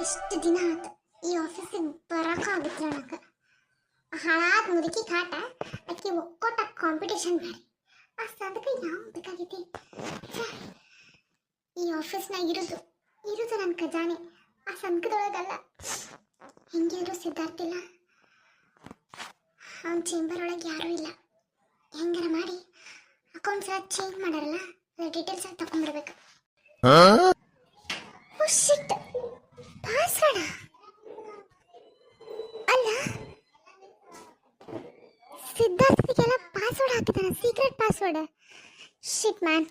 ಎಷ್ಟು ದಿನ ಆಯ್ತು ಈ ಆಫೀಸಿಗೆ ಬರೋಕ್ಕಾಗುತ್ತೆ ನನಗೆ. ಹಾಳಾದ ಮುದುಕಿ ಕಾಟ ಆಕೆ ಒಕ್ಕೋಟ ಕಾಂಪಿಟೇಷನ್ ಬೇರೆ ಆ ಸದಕ ಯಾವ ಬೇಕಾಗೈತಿ. ಈ ಆಫೀಸ್ನಾಗ ಇರೋದು ನನ್ನ ಖಜಾನೆ. ಆ ಸಂಕದೊಳಗಲ್ಲ ಹೆಂಗಿದ್ರು ಸಿದ್ಧಾರ್ಥಿಲ್ಲ, ಅವನ ಚೇಂಬರ್ ಒಳಗೆ ಯಾರೂ ಇಲ್ಲ. ಹೆಂಗಾರ ಮಾಡಿ ಅಕೌಂಟ್ಸ್ ಚೇಂಜ್ ಮಾಡಾರಲ್ಲ ಅದ್ರ ಡೀಟೇಲ್ಸ್ ಆಗಿ ತಗೊಂಡ್ಬಿಡ್ಬೇಕು. ಓ ಶಿಟ್, ಪಾಸ್ವರ್ಡ ಅಲ್ಲ, ಸಿದ್ಧಾರ್ಥಿಗೆಲ್ಲ ಪಾಸ್ವರ್ಡ್ ಹಾಕಿದಾನ, ಸೀಕ್ರೆಟ್ ಪಾಸ್ವರ್ಡ್. ಶಿಟ್ ಮ್ಯಾನ್,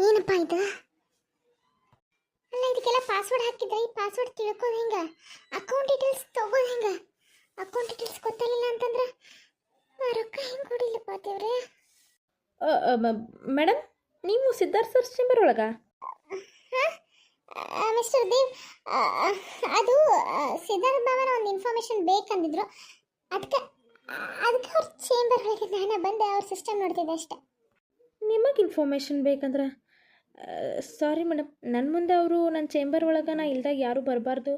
ಏನಪ್ಪ ಇದು? ಅಲ್ಲ, ಇದಕ್ಕೆಲ್ಲ ಪಾಸ್ವರ್ಡ್ ಹಾಕಿದ್ರೆ ಈ ಪಾಸ್ವರ್ಡ್ ತಿಳ್ಕೋದು ಹೆಂಗ? ಅಕೌಂಟ್ ಡೀಟೇಲ್ಸ್ ತಗೋದು ಹೆಂಗ? ಅಕೌಂಟ್ ಡೀಟೇಲ್ಸ್ ಗೊತ್ತಿಲ್ಲ ಅಂತಂದ್ರೆ ರೊಕ್ಕ ಹೆಂಗೆ ಕೊಡಿಲ್ಲಪ್ಪ ದೇವ್ರೆ. ಮೇಡಮ್, ನೀವು ಸಿದ್ಧಾರ್ಥ ಸರ್ ಚೇಂಬರ್ ಒಳಗ? ಮಿಸ್ಟರ್ ದೇವ್, ಅದು ಸಿದ್ಧಾರ್ಥ ಬಾಬನ ಒಂದು ಇನ್ಫಾರ್ಮೇಶನ್ ಬೇಕಂದಿದ್ರು, ಅದಕ್ಕೆ ಅವ್ರ ಚೇಂಬರ್ ಒಳಗೆ ನಾನು ಬಂದೆ, ಅವ್ರ ಸಿಸ್ಟಮ್ ನೋಡ್ತಿದ್ದೆ ಅಷ್ಟೆ. ನಿಮಗೆ ಇನ್ಫಾರ್ಮೇಷನ್ ಬೇಕಂದ್ರೆ ಸಾರಿ ಮೇಡಮ್, ನನ್ನ ಮುಂದೆ ಅವರು ನನ್ನ ಚೇಂಬರ್ ಒಳಗೆ ನಾ ಇಲ್ದಾಗ ಯಾರೂ ಬರಬಾರ್ದು,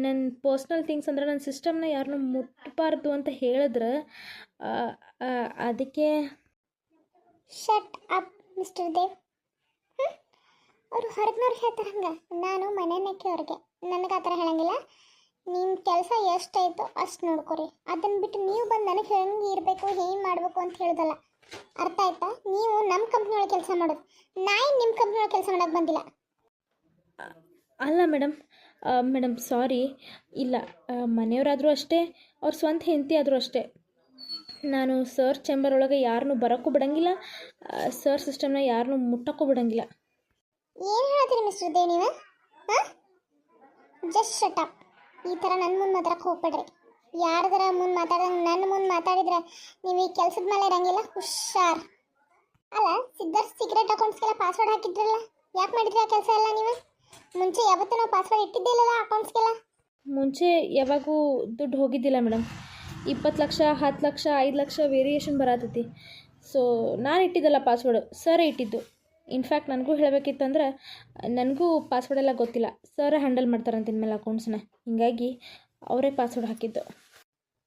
ನನ್ನ ಪರ್ಸ್ನಲ್ ಥಿಂಗ್ಸ್ ಅಂದ್ರೆ ನನ್ನ ಸಿಸ್ಟಮ್ನ ಯಾರನ್ನೂ ಮುಟ್ಟಬಾರ್ದು ಅಂತ ಹೇಳಿದ್ರೆ ಅದಕ್ಕೆ. Shut up mister Dev. ಅವರು ಹೊರಗಿನವ್ರು ಹೇಳ್ತಾರೆ ಹಂಗೆ, ನಾನು ಮನೆಯಕ್ಕೆ ಅವ್ರಿಗೆ, ನನಗೆ ಆ ಥರ ಹೇಳಂಗಿಲ್ಲ. ನಿಮ್ಮ ಕೆಲಸ ಎಷ್ಟಾಯಿತು ಅಷ್ಟು ನೋಡ್ಕೊರಿ, ಅದನ್ನು ಬಿಟ್ಟು ನೀವು ಬಂದು ನನಗೆ ಹೆಂಗೆ ಇರಬೇಕು ಹೆಂಗೆ ಮಾಡಬೇಕು ಅಂತ ಹೇಳೋದಲ್ಲ. ಅರ್ಥ ಆಯ್ತಾ? ನೀವು ನಮ್ಮ ಕಂಪ್ನಿ ಒಳಗೆ ಕೆಲಸ ಮಾಡೋದು, ನಾನು ನಿಮ್ಮ ಕಂಪ್ನಿ ಒಳಗೆ ಕೆಲಸ ಮಾಡೋಕ್ಕೆ ಬಂದಿಲ್ಲ. ಅಲ್ಲ ಮೇಡಮ್ ಸಾರಿ, ಇಲ್ಲ, ಮನೆಯವರಾದರೂ ಅಷ್ಟೇ, ಅವ್ರ ಸ್ವಂತ ಹೆಂಡತಿ ಆದರೂ ಅಷ್ಟೇ, ನಾನು ಸರ್ ಚೇಂಬರ್ ಒಳಗೆ ಯಾರನ್ನೂ ಬರೋಕ್ಕೂ ಬಿಡಂಗಿಲ್ಲ, ಸರ್ ಸಿಸ್ಟಮ್ನ ಯಾರನ್ನೂ ಮುಟ್ಟೋಕ್ಕೂ ಬಿಡಂಗಿಲ್ಲ. ಏನು ಹೇಳ್ತೀರಿ ಮಿಸ್ಟರ್ ದೇವ್ ನೀವು? ಹಾಂ, ಜಸ್ಟ್ ಶಟ್ ಅಪ್. ಈ ಥರ ನನ್ನ ಮುಂದೆ ಮಾತಾಡಕ್ಕೆ ಹೋಗ್ಬೇಡ್ರಿ. ಯಾರ್ದಾರ ಮುಂದೆ ಮಾತಾಡೋಂಗೆ ನನ್ನ ಮುಂದೆ ಮಾತಾಡಿದ್ರೆ ನೀವು ಈ ಕೆಲಸದ ಮೇಲೆ ಇರಂಗಿಲ್ಲ, ಹುಷಾರ್. ಅಲ್ಲ, ಸಿದ್ಧಾರ್ಥ ಸೀಕ್ರೆಟ್ ಅಕೌಂಟ್ಸ್ಗೆಲ್ಲ ಪಾಸ್ವರ್ಡ್ ಹಾಕಿದ್ರಲ್ಲ, ಯಾಕೆ ಮಾಡಿದ್ರಿ ಆ ಕೆಲಸ ಎಲ್ಲ ನೀವು? ಮುಂಚೆ ಯಾವತ್ತೂ ನಾವು ಪಾಸ್ವರ್ಡ್ ಇಟ್ಟಿದ್ದಿಲ್ಲ ಅಕೌಂಟ್ಸ್ಗೆಲ್ಲ. ಮುಂಚೆ ಯಾವಾಗೂ ದುಡ್ಡು ಹೋಗಿದ್ದಿಲ್ಲ ಮೇಡಮ್. 20 ಲಕ್ಷ, 10 ಲಕ್ಷ, 5 ಲಕ್ಷ ವೇರಿಯೇಷನ್ ಬರತೈತಿ. ಸೊ ನಾನು ಇಟ್ಟಿದ್ದಲ್ಲ ಪಾಸ್ವರ್ಡ್, ಸರೇ ಇಟ್ಟಿದ್ದು. ಇನ್ಫ್ಯಾಕ್ಟ್ ನನಗೂ ಹೇಳಬೇಕಿತ್ತಂದ್ರೆ ನನಗೂ ಪಾಸ್ವರ್ಡ್ ಎಲ್ಲ ಗೊತ್ತಿಲ್ಲ, ಸರ್ ಹ್ಯಾಂಡಲ್ ಮಾಡ್ತಾರಂತ ಇನ್ಮೇಲೆ ಅಕೌಂಟ್ಸ್ನ, ಹೀಗಾಗಿ ಅವರೇ ಪಾಸ್ವರ್ಡ್ ಹಾಕಿದ್ದು.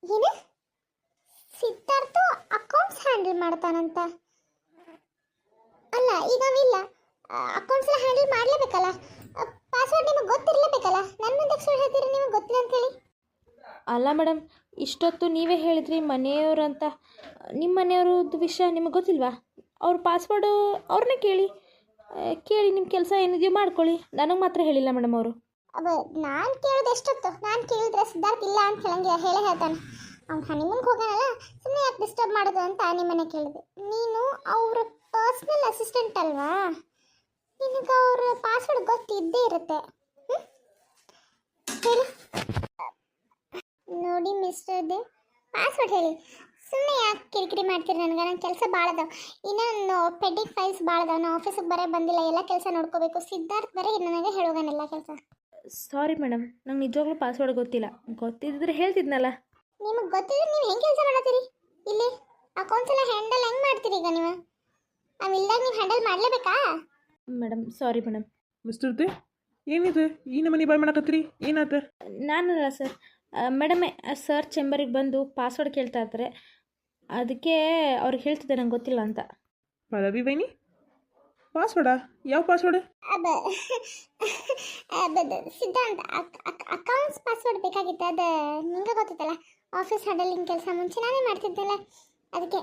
ಏನು, ಸಿದ್ಧಾರ್ಥ ಅಕೌಂಟ್ಸ್ ಹ್ಯಾಂಡಲ್ ಮಾಡ್ತಾನಂತ? ಅಲ್ಲ, ಈಗ ನಾವಿಲ್ಲ ಅಕೌಂಟ್ಸ್ ಎಲ್ಲ ಹ್ಯಾಂಡಲ್ ಮಾಡಲೇಬೇಕಲ್ಲ, ಪಾಸ್ವರ್ಡ್ ನಿಮಗೆ ಗೊತ್ತಿರಲೇಬೇಕಲ್ಲ. ನನ್ನ ಮುಂದೆ ಸುಳ್ಳು ಹೇಳ್ತೀರಿ ನಿಮಗೆ ಗೊತ್ತಿಲ್ಲ ಅಂತೇಳಿ? ಅಲ್ಲ ಮೇಡಮ್, ಇಷ್ಟೊತ್ತು ನೀವೇ ಹೇಳಿದ್ರಿ ಮನೆಯವರಂತ, ನಿಮ್ಮ ಮನೆಯವ್ರದ್ದು ವಿಷಯ ನಿಮಗೆ ಗೊತ್ತಿಲ್ವಾ? ಅವ್ರ ಪಾಸ್ವರ್ಡು ಅವ್ರನ್ನೇ ಕೇಳಿ ನಿಮ್ಮ ಕೆಲಸ ಏನಿದೆಯೋ ಮಾಡ್ಕೊಳ್ಳಿ, ನನಗೆ ಮಾತ್ರ ಹೇಳಿಲ್ಲ ಮೇಡಮ್ ಅವರು. ನಾನು ಕೇಳೋದು ಎಷ್ಟೊತ್ತು? ನಾನು ಕೇಳಿದ್ರೆ ಸಿದ್ಧಾರ್ಥ ಇಲ್ಲ ಅಂತ ಹೇಳ್ತಾನೆ. ಅವ್ನು ಹನಿಮೂನ್ಗೆ ಹೋಗೋಣಲ್ಲ, ಸುಮ್ಮನೆ ಯಾಕೆ ಡಿಸ್ಟರ್ಬ್ ಮಾಡೋದು ಅಂತ ನಿಮ್ಮನೆ ಕೇಳಿದೆ. ನೀನು ಅವ್ರ ಪರ್ಸ್ನಲ್ ಅಸಿಸ್ಟೆಂಟ್ ಅಲ್ವಾ, ನಿನಗೆ ಅವ್ರ ಪಾಸ್ವರ್ಡ್ ಗೊತ್ತಿದ್ದೇ ಇರುತ್ತೆ. ಹೇಳಿ ನೋಡಿ ಮಿಸ್ಟರ್ ದೇವ್, ಪಾಸ್ವರ್ಡ್ ಹೇಳಿ. ಸುಮ್ಮನೆ ಯಾಕೆ ಕಿರಿಕಿರಿ ಮಾಡ್ತೀರಿ ನನಗೆ? ನನ್ನ ಕೆಲಸ ಭಾಳ ಅದಾವ, ಇನ್ನೊಂದು ಪೆಂಡಿಂಗ್ ಫೈಲ್ಸ್ ಭಾಳ ಅದಾವ. ನಾನು ಆಫೀಸಿಗೆ ಬರೇ ಬಂದಿಲ್ಲ, ಎಲ್ಲ ಕೆಲಸ ನೋಡ್ಕೋಬೇಕು. ಸಿದ್ಧಾರ್ಥ ಬರೀ ನನಗೆ ಹೇಳೋಗನೆಲ್ಲ ಕೆಲಸ. ಸಾರಿ ಮೇಡಮ್, ನಂಗೆ ನಿಜವಾಗ್ಲೂ ಪಾಸ್ವರ್ಡ್ ಗೊತ್ತಿಲ್ಲ, ಗೊತ್ತಿದ್ದರೆ ಹೇಳ್ತಿದ್ನಲ್ಲ. ನಿಮಗೆ ಗೊತ್ತಿದ್ರೆ ನೀವು ಹೆಂಗೆ ಕೆಲಸ ಮಾಡತ್ತೀರಿ ಇಲ್ಲಿ? ಅಕೌಂಟ್ಸ್ ಎಲ್ಲ ಹ್ಯಾಂಡಲ್ ಹೆಂಗೆ ಮಾಡ್ತೀರಿ ಈಗ ನೀವು? ಇಲ್ದಾಗ ನೀವು ಹ್ಯಾಂಡಲ್ ಮಾಡಲೇಬೇಕಾ? Madam sorry madam. ಮಿಸ್ಟರ್ ದೇ, ಏನಿದೆ ಈ ನಮನಿ ಬಾಯ್ ಮಾಡಕತ್ತೀರಿ? ಏನಾತ? ನಾನಲ್ಲ ಸರ್, ಮೇಡಮೇ ಸರ್ ಚೇಂಬರಿಗೆ ಬಂದು ಪಾಸ್ವರ್ಡ್ ಕೇಳ್ತಾ ಇರ್ತಾರೆ, ಅದಕ್ಕೆ ಅವ್ರಿಗೆ ಹೇಳ್ತಿದ್ದೆ ನಂಗೆ ಗೊತ್ತಿಲ್ಲ ಅಂತ. ಪಲ್ಲವಿ ಬೈನಿ, ಪಾಸ್ವರ್ಡಾ? ಯಾವ ಪಾಸ್ವರ್ಡ್? ಸಿದ್ಧಾಂತ ಅಕೌಂಟ್ಸ್ ಪಾಸ್ವರ್ಡ್ ಬೇಕಾಗಿತ್ತು, ಅದು ನಿಂಗೆ ಗೊತ್ತಿತ್ತಲ್ಲ, ಆಫೀಸ್ ಹ್ಯಾಂಡಲಿಂಗ್ ಕೆಲಸ ಮುಂಚೆ ನಾನೇ ಮಾಡ್ತಿದ್ದಲ್ಲ, ಅದಕ್ಕೆ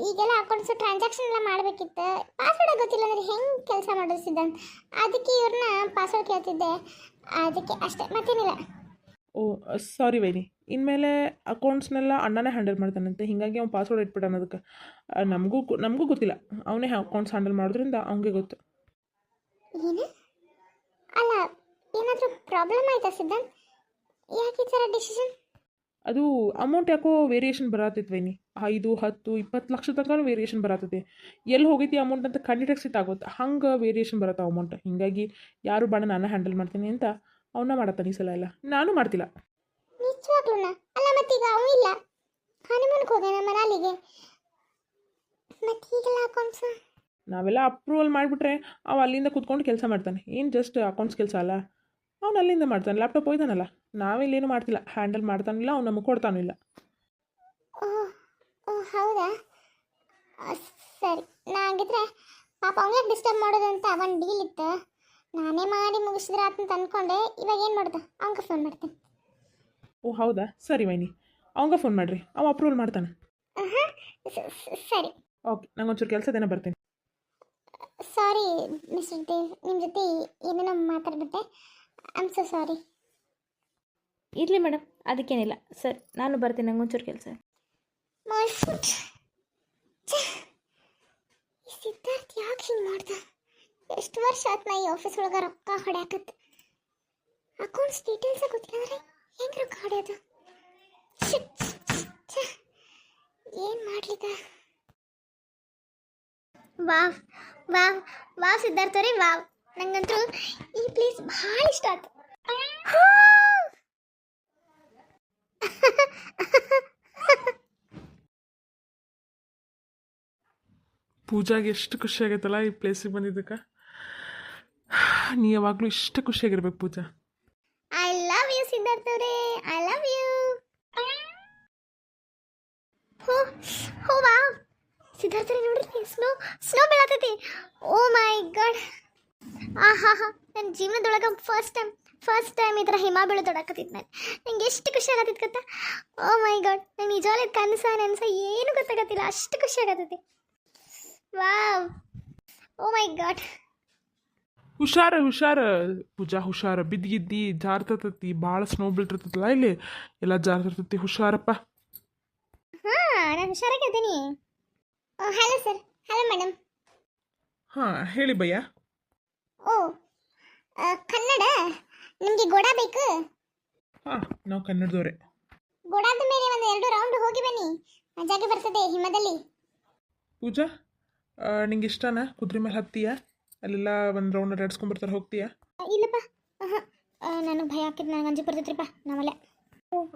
ಈಗೆಲ್ಲ ಅಕೌಂಟ್ಸು ಟ್ರಾನ್ಸಾಕ್ಷನ್ ಎಲ್ಲ ಮಾಡಬೇಕಿತ್ತು. ಪಾಸ್ವರ್ಡ್ ಗೊತ್ತಿಲ್ಲ ಅಂದರೆ ಹೆಂಗೆ ಕೆಲಸ ಮಾಡೋದು ಸಿದ್ಧಾಂತ? ಅದಕ್ಕೆ ಇವ್ರನ್ನ ಪಾಸ್ವರ್ಡ್ ಕೇಳ್ತಿದ್ದೆ, ಅದಕ್ಕೆ ಅಷ್ಟೇ, ಮತ್ತೇನಿಲ್ಲ. ಓ ಸಾರಿ ವೈನಿ, ಇನ್ಮೇಲೆ ಅಕೌಂಟ್ಸ್ನೆಲ್ಲ ಅಣ್ಣನೇ ಹ್ಯಾಂಡಲ್ ಮಾಡ್ತಾನಂತೆ, ಹೀಗಾಗಿ ಅವ್ನು ಪಾಸ್ವರ್ಡ್ ಇಟ್ಬಿಟ್ಟಾನ. ಅದಕ್ಕೆ ನಮಗೂ ಗೊತ್ತಿಲ್ಲ, ಅವನೇ ಅಕೌಂಟ್ಸ್ ಹ್ಯಾಂಡಲ್ ಮಾಡೋದ್ರಿಂದ ಅವನಿಗೆ ಗೊತ್ತು. ಏನು? ಅಲ್ಲ, ಏನಾದರೂ ಪ್ರಾಬ್ಲಮ್ ಆಯ್ತಾ ಸಿದ್ಧಾಂತ್? ಯಾಕೆ ಈ ಥರ ಡಿಸಿಷನ್? ಅದು ಅಮೌಂಟ್ ಯಾಕೋ ವೇರಿಯೇಷನ್ ಬರತ್ತೈತೆ ವೈನಿ, 5, 10, 20 ಲಕ್ಷ ತನಕ ವೇರಿಯೇಷನ್ ಬರತ್ತೈತಿ. ಎಲ್ಲಿ ಹೋಗೈತಿ ಅಮೌಂಟ್ ಅಂತ ಕಂಡಿಡಿಯಕ್ಕೆ ಸಿಟ್ಟಾಗುತ್ತೆ, ಹಂಗೆ ವೇರಿಯೇಷನ್ ಬರತ್ತೆ ಅಮೌಂಟ್. ಹೀಗಾಗಿ ಯಾರು ಬೇಡ ನಾನು ಹ್ಯಾಂಡಲ್ ಮಾಡ್ತೀನಿ ಅಂತ ಅವನ್ನ ಮಾಡತ್ತಾನೆ ಈ ಸಲ ಎಲ್ಲ, ನಾನು ಮಾಡ್ತಿಲ್ಲ. ನಿಜವಾಗ್ಲೂನಾ? ಅಲ್ಲ, ಮತ್ತೀಗ ಅವನಿಲ್ಲ, ಹನಿಮೂನ್ಗೆ ಹೋಗೋಣ ಮನಾಲಿಗೆ, ಮತ್ತೀಗೆಲ್ಲ ಅಕೌಂಟ್ಸ್ ನಾವೆಲ್ಲ ಅಪ್ರೂವಲ್ ಮಾಡಿಬಿಟ್ರೆ ಅವ ಅಲ್ಲಿಂದ ಕೂತ್ಕೊಂಡು ಕೆಲಸ ಮಾಡ್ತಾನೆ. ಏನು ಜಸ್ಟ್ ಅಕೌಂಟ್ಸ್ ಕೆಲಸ ಅಲ್ಲ, ಅವ್ನು ಅಲ್ಲಿಂದ ಮಾಡ್ತಾನೆ, ಲ್ಯಾಪ್ಟಾಪ್ ಒಯ್ದಾನಲ್ಲ. ನಾವಿಲ್ಲೇನು ಮಾಡ್ತಿಲ್ಲ, ಹ್ಯಾಂಡಲ್ ಮಾಡ್ತಾನಿಲ್ಲ, ಅವ್ನು ನಮಗೆ ಕೊಡ್ತಾನಿಲ್ಲ. ಓ ಓ ಹೌದಾ ಸರಿ. ನಾ ಹಾಗಿದ್ರೆ ಪಾಪ ಅವ್ನಿಗೆ ಡಿಸ್ಟರ್ಬ್ ಮಾಡೋದು ಅಂತ ಒಂದು ಡೀಲ್ ಇತ್ತು, ನಾನೇ ಮಾಡಿ ಮುಗಿಸಿದ್ರೆ ಆತಂತ ಅಂದ್ಕೊಂಡೆ. ಇವಾಗ ಏನು ಮಾಡ್ದೆ, ಅವ್ನಿಗೆ ಫೋನ್ ಮಾಡ್ತೀನಿ. ಓ ಹೌದಾ, ಸರಿ ವೈನಿ, ಅವಂಗ ಫೋನ್ ಮಾಡಿರಿ, ಅವ ಅಪ್ರೂವಲ್ ಮಾಡ್ತಾನೆ. ಹಾಂ ಸರಿ. ಓಕೆ, ನಂಗೊಂಚೂರು ಕೆಲಸದೇನೋ ಬರ್ತೀನಿ. ಸಾರಿ ಮಿಸ್ಟರ್ ದೇವ್, ನಿಮ್ಮ ಜೊತೆ ಏನೇನೋ ಮಾತಾಡ್ಬಿಟ್ಟೆ. I am so sorry. ಇರಲಿ ಮೇಡಮ್, ಅದಕ್ಕೇನಿಲ್ಲ. ಸರಿ, ನಾನು ಬರ್ತೀನಿ, ನಂಗೊಂಚೂರು ಕೆಲಸ. My foot. ಈ ಸಿದ್ಧಾರ್ಥ್ ಯಾಕೆ ಹಿಂಗೆ ಮಾಡ್ದ? ಎಷ್ಟು ವರ್ಷ ಆಯ್ತು ನಾ ಈ ಆಫೀಸ್ ಒಳಗೆ ರೊಕ್ಕ ಹೊಡ್ಯಾಕತ್ತು. ಅಕೌಂಟ್ಸ್ ಡೀಟೇಲ್ಸ ಗೊತ್ತಿಲ್ಲ ಹೆಂಗೆ ರೊಕ್ಕ ಹೊಡ್ಯೋದು? ಏನು ಮಾಡ್ಲಿಕ್ಕ? ವಾವ್ ವಾವ್ ವಾವ್ ಸಿದ್ಧಾರ್ಥ ರೀ, ವಾವ್. ನಂಗಂತೂ ಈ ಪ್ಲೇಸ್ ಭಾಳ ಇಷ್ಟ ಆಯ್ತು. ಪೂಜಾಗೆ ಎಷ್ಟು ಖುಷಿ ಆಗೈತಲ್ಲ ಈ ಪ್ಲೇಸಿಗೆ ಬಂದಿದ್ದಕ್ಕೆ. ನೀ ಯಾವಾಗಲೂ ಇಷ್ಟು ಖುಷಿಯಾಗಿರ್ಬೇಕು ಪೂಜಾ. ಐ ಲವ್ ಯು ಸಿದ್ಧಾರ್ಥ ಅವರೇ, ಐ ಲವ್ ಯು. ಹೋ ಹೋ ವಾವ್ ಸಿದ್ಧಾರ್ಥ ಅವರೇ, ನೋಡ್ರಿ ಸ್ನೋ ಸ್ನೋ ಬೀಳತೈತಿ. ಓ ಮೈ ಗಾಡ್, ಆಹಾ ಹಾ, ನನ್ನ ಜೀವನದೊಳಗೆ ಫಸ್ಟ್ ಟೈಮ್ ಈ ಥರ ಹಿಮ ಬೀಳೋದೊಡಕತ್ತಿತ್ತು. ನಂಗೆ ಎಷ್ಟು ಖುಷಿ ಆಗತ್ತಿತ್ತು ಗೊತ್ತಾ? ಓ ಮೈ ಗಾಡ್, ನಂಗೆ ನಿಜವಾಗ್ಲೂ ಕನಸ ಏನು ಗೊತ್ತಾಗತ್ತಿಲ್ಲ, ಅಷ್ಟು ಖುಷಿ ಆಗತ್ತೈತಿ. ವಾವ್, ಓ ಮೈ ಗಾಡ್. ಹುಷಾರ ಪೂಜಾ, ಹುಷಾರ. ಬಿದ್ದಿಗಿದ್ದಿ ಜಾರ್ತತತಿ, ಭಾಳ ಸ್ನೋ ಬೀಳ್ತಿರ್ತೈತಲ್ಲ ಇಲ್ಲಿ, ಎಲ್ಲ ಜಾರ್ತಿರ್ತೈತಿ, ಹುಷಾರಪ್ಪ. ಹಾಂ, ನಾನು ಹುಷಾರಾಗಿದ್ದೀನಿ. Hello sir, hello madam. ಹಾಂ ಹೇಳಿ ಭಯ್ಯ. ಓ ಕನ್ನಡ, ನಿಮಗೆ ಗೋಡಾ ಬೇಕು? ಹಾಂ, ನಾವು ಕನ್ನಡದವರೇ. ಗೋಡಾದ ಮೇಲೆ ಒಂದು 2 ರೌಂಡ್ ಹೋಗಿ ಬನ್ನಿ, ಮಜಾಗೆ ಬರ್ತದೆ ಹಿಮದಲ್ಲಿ. ಪೂಜಾ, ನಿಂಗೆ ಇಷ್ಟನಾ ಕುದುರೆ ಮೇಲೆ ಹತ್ತೀಯಾ? ಅಲ್ಲೆಲ್ಲ ಒಂದು ರೌಂಡ್ ಅಡ್ಸ್ಕೊಂಡ್ಬರ್ತಾರೆ, ಹೋಗ್ತೀಯಾ? ಇಲ್ಲಪ್ಪ, ನನಗೆ ಭಯ ಹಾಕಿದ್, ನನಗೆ ಅಂಜಿ ಬರ್ತೈತ್ರಿಪ್ಪ, ನಾವಲ್ಲೇ.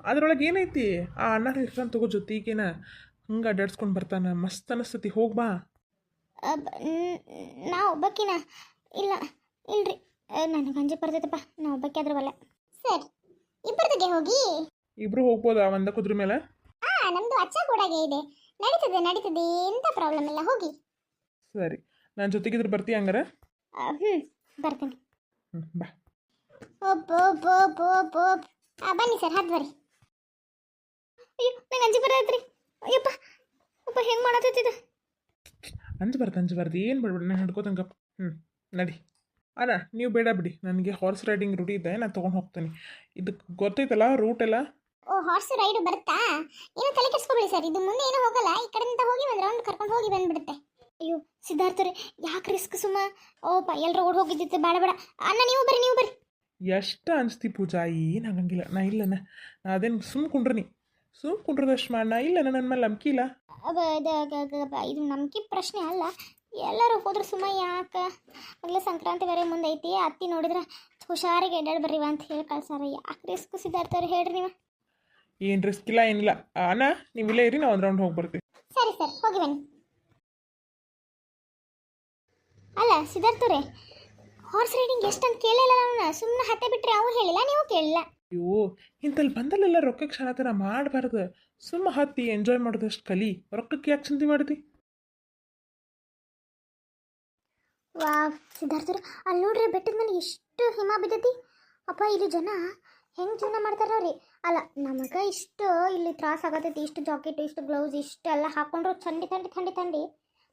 ಅದ್ರೊಳಗೆ ಏನೈತಿ? ಆ ಅಣ್ಣ ಇರ್ತಾನೆ ತಗೋ ಜೊತೆಗೇನ, ಹಂಗೆ ಅಡ್ಡಾಡ್ಸ್ಕೊಂಡು ಬರ್ತಾನೆ, ಮಸ್ತ್ ಅನಿಸ್ತತಿ, ಹೋಗ್ಬಾ. ನಾ ಒಬ್ಬಕ್ಕಿನ ಇಲ್ಲ ಇಲ್ರಿ, ನನಗೆ ಅಂಜಿ ಬರ್ತೈತಪ್ಪ, ನಾ ಒಬ್ಬಕ್ಕೆ ಅದ್ರವಲ್ಲ. ಸರಿ, ಇಬ್ಬರದಿಗೆ ಹೋಗಿ. ಇಬ್ರು ಹೋಗ್ಬೋದಾ ಒಂದ ಕುದುರೆ ಮೇಲೆ? ನಮ್ದು ಅಚ್ಚ ಗೋಡಾಗೆ ಇದೆ, ನಡೀತದೆ, ಎಂತ ಪ್ರಾಬ್ಲಮ್ ಇಲ್ಲ, ಹೋಗಿ. ಸರಿ, ನಾನು ಜೊತೆಗಿದ್ರೆ ಬರ್ತೀಯ ಹಂಗಾರೆ? ಬರ್ತೀನಿ. ಬಾ. ಬನ್ನಿ ಸರ್, ಹತ್ತು ಬರ್ರಿ. ಅಯ್ಯೋ, ನಂಗೆ ಅಂಜಿ ಬರತ್ರಿ. ಅಯ್ಯಪ್ಪ ಅಪ್ಪ, ಹೆಂಗೆ ಮಾಡತ್ತಿದ್ದ? ಅಂಜಬಾರ್ದು, ಏನು ಬೇಡ, ನಾನು ಹಿಡ್ಕೋತಂಗ. ನಡಿ. ಅಣ್ಣ ನೀವು ಬೇಡ ಬಿಡಿ, ನನಗೆ ಹಾರ್ಸ್ ರೈಡಿಂಗ್ ರೂಢಿ ಇದೆ, ನಾನು ತೊಗೊಂಡು ಹೋಗ್ತೀನಿ. ಇದಕ್ಕೆ ಗೊತ್ತೈತಲ್ಲ ರೂಟ್ ಎಲ್ಲ? ಓ, ಹಾರ್ಸ್ ರೈಡ್ ಬರುತ್ತಾ? ಏನೋ ತಲೆ ಕೆಡಿಸ್ಕೊಬೇಡಿ ಸರ್, ಇದು ಮುಂದೆ ಏನೋ ಹೋಗಲ್ಲ, ಈ ಕಡೆಯಿಂದ ಹೋಗಿ ಒಂದು ರೌಂಡ್ ಕರ್ಕೊಂಡು ಹೋಗಿ ಬಂದ್ಬಿಡುತ್ತೆ. ಅಯ್ಯೋ ಸಿದ್ಧಾರ್ಥರೇ, ಯಾಕೆ ರಿಸ್ಕ್ ಸುಮ್ಮ? ಓಪ, ಎಲ್ಲರೂ ಓಡ್ ಹೋಗಿದ್ದಿತ್ತು, ಬೇಡ. ಅಣ್ಣ ನೀವು ಬರ್ರಿ. ಎಷ್ಟು ಅನಿಸ್ತಿ ಪೂಜಾ? ಏನು ಆಗಂಗಿಲ್ಲ, ನಾ ಇಲ್ಲನ, ನಾ ಅದೇನು ಸುಮ್ ಕುಂಡ್ರದಷ್ಟು ಮಾಡ, ನಾ ಇಲ್ಲ, ನನ್ನ ಮೇಲೆ ನಂಬಿಕೆ ಇಲ್ಲ. ಇದು ನಂಬಿಕೆ ಪ್ರಶ್ನೆ ಅಲ್ಲ, ಎಲ್ಲರೂ ಹೋದ್ರೆ ಸುಮ್ಮ ಯಾಕೆ? ಮೊದಲು ಸಂಕ್ರಾಂತಿ ಬೇರೆ ಮುಂದೈತಿ, ಅತ್ತಿ ನೋಡಿದ್ರೆ ಹುಷಾರಿಗೆ ಎಡ್ಡಾಡ್ ಬರ್ರಿವ ಅಂತ ಹೇಳಿ ಕಳ್ಸಾರ. ಯಾಕೆ ರಿಸ್ಕ್ ಸಿದ್ಧಾರ್ಥವ್ರು ಹೇಳ್ರಿ ನೀವು? ಏನು ರಿಸ್ಕ್ ಇಲ್ಲ, ಏನಿಲ್ಲ. ಅಣ್ಣ ನೀವಿಲ್ಲೇ ಇರಿ, ನಾವು ಒಂದು ರೌಂಡ್ ಹೋಗಿ ಬರ್ತೀವಿ. ಸರಿ ಸರ್, ಹೋಗಿ ಬನ್ನಿ. ಅಲ್ಲ ಸಿದ್ಧಾರ್ಥವ್ರೆ, ಹಾರ್ಸ್ ರೈಡಿಂಗ್ ಎಷ್ಟಂತ ಕೇಳಿಲ್ಲ ನಾವು, ಸುಮ್ಮನೆ ಹತ್ತೆ ಬಿಟ್ರೆ ಅವ್ರು ಹೇಳಿಲ್ಲ, ನೀವು ಕೇಳಿಲ್ಲ. ಅಯ್ಯೋ, ಇಂತಲ್ಲಿ ಬಂದಲ್ಲೆಲ್ಲ ರೊಕ್ಕಕ್ಕೆ ಕ್ಷಣತರ ಮಾಡಬಾರ್ದು, ಸುಮ್ಮ ಹತ್ತಿ ಎಂಜಾಯ್ ಮಾಡೋದಷ್ಟು ಕಲಿ, ರೊಕ್ಕಕ್ಕೆ ಯಾಕೆ ಚಿಂತೆ ಮಾಡ್ತಿ? ವಾ ಸಿದ್ಧಾರ್ಥರು, ಅಲ್ಲಿ ನೋಡ್ರಿ ಬೆಟ್ಟದ ಮೇಲೆ ಎಷ್ಟು ಹಿಮ ಬಿದ್ದೈತಿ. ಅಪ್ಪ, ಇಲ್ಲಿ ಜನ ಹೆಂಗೆ ಜೀವನ ಮಾಡ್ತಾರೆ ನೋಡ್ರಿ. ಅಲ್ಲ, ನಮಗೆ ಇಷ್ಟು ಇಲ್ಲಿ ತ್ರಾಸ ಆಗತೈತಿ, ಇಷ್ಟು ಜಾಕೆಟ್, ಇಷ್ಟು ಗ್ಲೌಸ್, ಇಷ್ಟೆಲ್ಲ ಹಾಕೊಂಡ್ರು ಥಂಡಿ.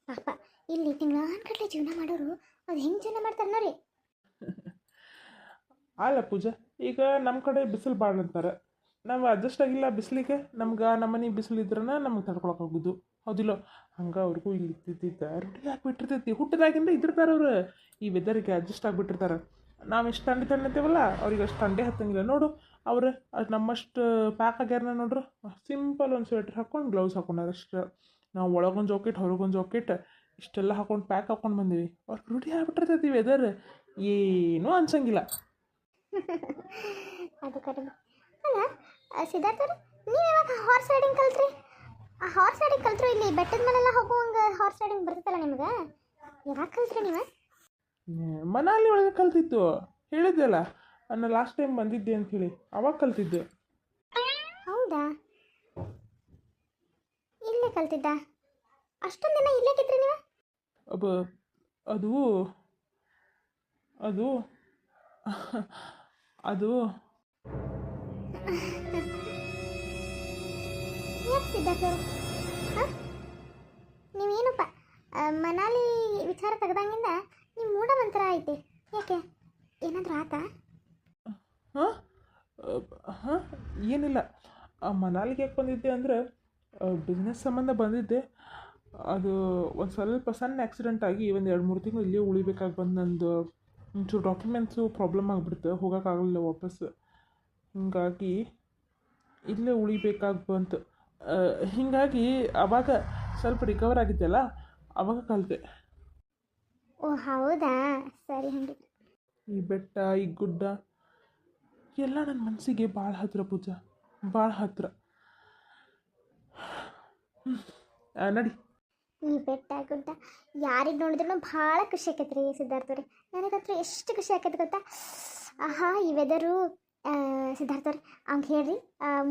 ಪಾಪ ಇಲ್ಲಿ ತಿಂಗಳಾನ್ಗಟ್ಲೆ ಜೀವನ ಮಾಡೋರು, ಅದು ಹೆಂಗೆ ಜೀವನ ಮಾಡ್ತಾರೆ ನೋಡ್ರಿ. ಅಲ್ಲ ಪೂಜಾ, ಈಗ ನಮ್ಮ ಕಡೆ ಬಿಸಿಲು ಭಾಳ ಅಂತಾರೆ, ನಾವು ಅಡ್ಜಸ್ಟ್ ಆಗಿಲ್ಲ ಬಿಸಿಲಿಗೆ. ನಮ್ಗೆ ನಮ್ಮನೆ ಬಿಸಿಲು ಇದ್ರೇ ನಮ್ಗೆ ತಡ್ಕೊಳಕ್ಕಾಗೋದು, ಹೌದಿಲ್ಲ? ಹಂಗೆ ಅವ್ರಿಗೂ ಇಲ್ಲಿ ಇದ್ದಿದ್ದ ರೂಢಿ ಆಗಿಬಿಟ್ಟಿರ್ತೈತಿ, ಹುಟ್ಟಿದಾಗಿಂದ ಇದ್ದಿರ್ತಾರೆ ಅವ್ರು, ಈ ವೆದರಿಗೆ ಅಡ್ಜಸ್ಟ್ ಆಗಿಬಿಟ್ಟಿರ್ತಾರೆ. ನಾವು ಎಷ್ಟು ಥಂಡಿ ಅಂತೀವಲ್ಲ, ಅವ್ರಿಗೆ ಅಷ್ಟು ಥಂಡಿ ಹತ್ತಂಗಿಲ್ಲ ನೋಡು. ಅವ್ರು ನಮ್ಮಷ್ಟು ಪ್ಯಾಕ್ ಆಗ್ಯಾರ ನೋಡ್ರಿ, ಸಿಂಪಲ್ ಒಂದು ಸ್ವೆಟ್ರ್ ಹಾಕ್ಕೊಂಡು ಗ್ಲೌಸ್ ಹಾಕೊಂಡಾರ ಅಷ್ಟು. ನಾವು ಒಳಗೊಂದು ಜಾಕೆಟ್, ಹೊರಗೊಂದು ಜಾಕೆಟ್, ಇಷ್ಟೆಲ್ಲ ಹಾಕೊಂಡು ಪ್ಯಾಕ್ ಹಾಕ್ಕೊಂಡು ಬಂದೀವಿ. ಅವ್ರಿಗೆ ರೂಢಿ ಆಗ್ಬಿಟ್ಟಿರ್ತೈತಿ ವೆದರ್, ಏನೂ ಅನ್ಸಂಗಿಲ್ಲ. ಅದು ಕರೆಕ್ಟ್. ಅಲ್ಲ ಸಿದ್ಧಾರ್ಥರು, ನೀವು ಯಾವಾಗ ಹಾರ್ಸ್ ರೈಡಿಂಗ್ ಕಲ್ತ್ರಿ? ಆ ಹಾರ್ಸ್ ರೈಡಿಂಗ್ ಕಲ್ತ್ರು ಇಲ್ಲಿ ಬೆಟ್ಟದ ಮೇಲೆಲ್ಲ ಹೋಗುವಂಗೆ ಹಾರ್ಸ್ ರೈಡಿಂಗ್ ಬರ್ತೈತಲ್ಲ ನಿಮ್ಗೆ, ಯಾವಾಗ ಕಲ್ತ್ರಿ ನೀವು? ಮನಾಲಿ ಒಳಗೆ ಕಲ್ತಿತ್ತು, ಹೇಳಿದ್ದೆಲ್ಲ. ನಾನು ಲಾಸ್ಟ್ ಟೈಮ್ ಬಂದಿದ್ದೆ ಅಂಥೇಳಿ ಅವಾಗ ಕಲ್ತಿದ್ದೆ. ಹೌದಾ, ಇಲ್ಲೇ ಕಲ್ತಿದ್ದ? ಅಷ್ಟೊಂದು ದಿನ ಇಲ್ಲೇ ಇದ್ರಿ ನೀವು? ಅಬ್ಬ ಅದು ಅದು ಅದು ಯಾಕೆ ಸಿದ್ಧಾರ್ಥ ಅವರು? ಹಾಂ, ನೀವೇನಪ್ಪ ಮನಾಲಿ ವಿಚಾರ ತೆಗ್ದಂಗಿಂದ ನಿಮ್ಮ ಮೂಡ ಒಂಥರ ಐತಿ. ಯಾಕೆ, ಏನಾದರೂ ಆತಾ? ಹಾಂ ಹಾಂ ಏನಿಲ್ಲ. ಮನಾಲಿಗೆ ಯಾಕೆ ಬಂದಿದ್ದೆ ಅಂದರೆ ಬಿಸ್ನೆಸ್ ಸಂಬಂಧ ಬಂದಿದ್ದೆ. ಅದು ಒಂದು ಸ್ವಲ್ಪ ಸಣ್ಣ ಆ್ಯಕ್ಸಿಡೆಂಟ್ ಆಗಿ ಒಂದು 2-3 ತಿಂಗಳು ಇಲ್ಲೇ ಉಳಿಬೇಕಾಗಿ ಬಂದು ನಂದು ಒಂಚೂರು ಡಾಕ್ಯುಮೆಂಟ್ಸು ಪ್ರಾಬ್ಲಮ್ ಆಗಿಬಿಡ್ತು, ಹೋಗೋಕ್ಕಾಗಲಿಲ್ಲ ವಾಪಸ್. ಹೀಗಾಗಿ ಇಲ್ಲೇ ಉಳಿಬೇಕಾಗಿ ಬಂತು. ಹೀಗಾಗಿ ಆವಾಗ ಸ್ವಲ್ಪ ರಿಕವರ್ ಆಗಿದ್ದೆಲ್ಲ ಆವಾಗ ಕಲಿತೆ. ಓ ಹೌದಾ, ಸರಿ. ಹಾಗೆ ಈ ಬೆಟ್ಟ, ಈ ಗುಡ್ಡ ಎಲ್ಲ ನನ್ನ ಮನಸ್ಸಿಗೆ ಭಾಳ ಹತ್ತಿರ ಪೂಜಾ, ಭಾಳ ಹತ್ತಿರ. ನಡಿ. ಈ ಬೆಟ್ಟ ಗುಡ್ಡ ಯಾರಿಗೆ ನೋಡಿದ್ರು ಭಾಳ ಖುಷಿ ಆಕೈತೆ ರೀ ಸಿದ್ಧಾರ್ಥವ್ರೆ. ನನಗಂತೂ ಎಷ್ಟು ಖುಷಿ ಆಕೈತೆ ಗೊತ್ತಾ. ಆಹಾ, ಈ ವೆದರು ಸಿದ್ಧಾರ್ಥವ್ರೆ ಅವ್ಗೆ ಹೇಳ್ರಿ,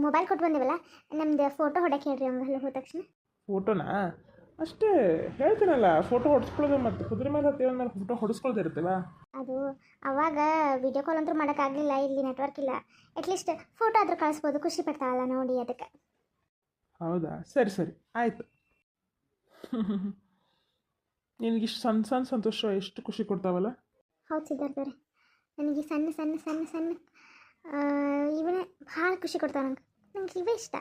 ಮೊಬೈಲ್ ಕೊಟ್ಟು ಬಂದೇವಲ್ಲ, ನಮ್ದು ಫೋಟೋ ಹೊಡಕ್ಕೆ ಹೇಳ್ರಿ ಅವ್ಗೆ ಅಲ್ಲಿ ಹೋದ ತಕ್ಷಣ. ಫೋಟೋನಾ? ಅಷ್ಟೇ ಹೇಳ್ತೀನಲ್ಲ, ಫೋಟೋ ಹೊಡಿಸ್ಕೊಳ್ಳೋದು ಮತ್ತು ಕುದುರೆ ಮೇಲೆ ಹತ್ತಿ ಮೇಲೆ ಫೋಟೋ ಹೊಡಿಸ್ಕೊಳ್ತಾ ಇರ್ತೇವ. ಅದು ಅವಾಗ ವಿಡಿಯೋ ಕಾಲ್ ಅಂತೂ ಮಾಡೋಕ್ಕಾಗಲಿಲ್ಲ, ಇಲ್ಲಿ ನೆಟ್ವರ್ಕ್ ಇಲ್ಲ. ಅಟ್ಲೀಸ್ಟ್ ಫೋಟೋ ಆದರೂ ಕಳಿಸ್ಬೋದು, ಖುಷಿ ಪಡ್ತಾವಲ್ಲ ನೋಡಿ ಅದಕ್ಕೆ. ಹೌದಾ, ಸರಿ ಸರಿ ಆಯಿತು. ನಿನಗಿಷ್ಟು ಸಣ್ಣ ಸಣ್ಣ ಸಂತೋಷ ಎಷ್ಟು ಖುಷಿ ಕೊಡ್ತಾವಲ್ಲ. ಹೌದು ಸಿದ್ಧಾರ್ಥವ್ರೆ, ನನಗೆ ಸಣ್ಣ ಸಣ್ಣ ಸಣ್ಣ ಸಣ್ಣ ಇವನೇ ಭಾಳ ಖುಷಿ ಕೊಡ್ತಾವೆ. ನಂಗೆ ಇವೇ ಇಷ್ಟ.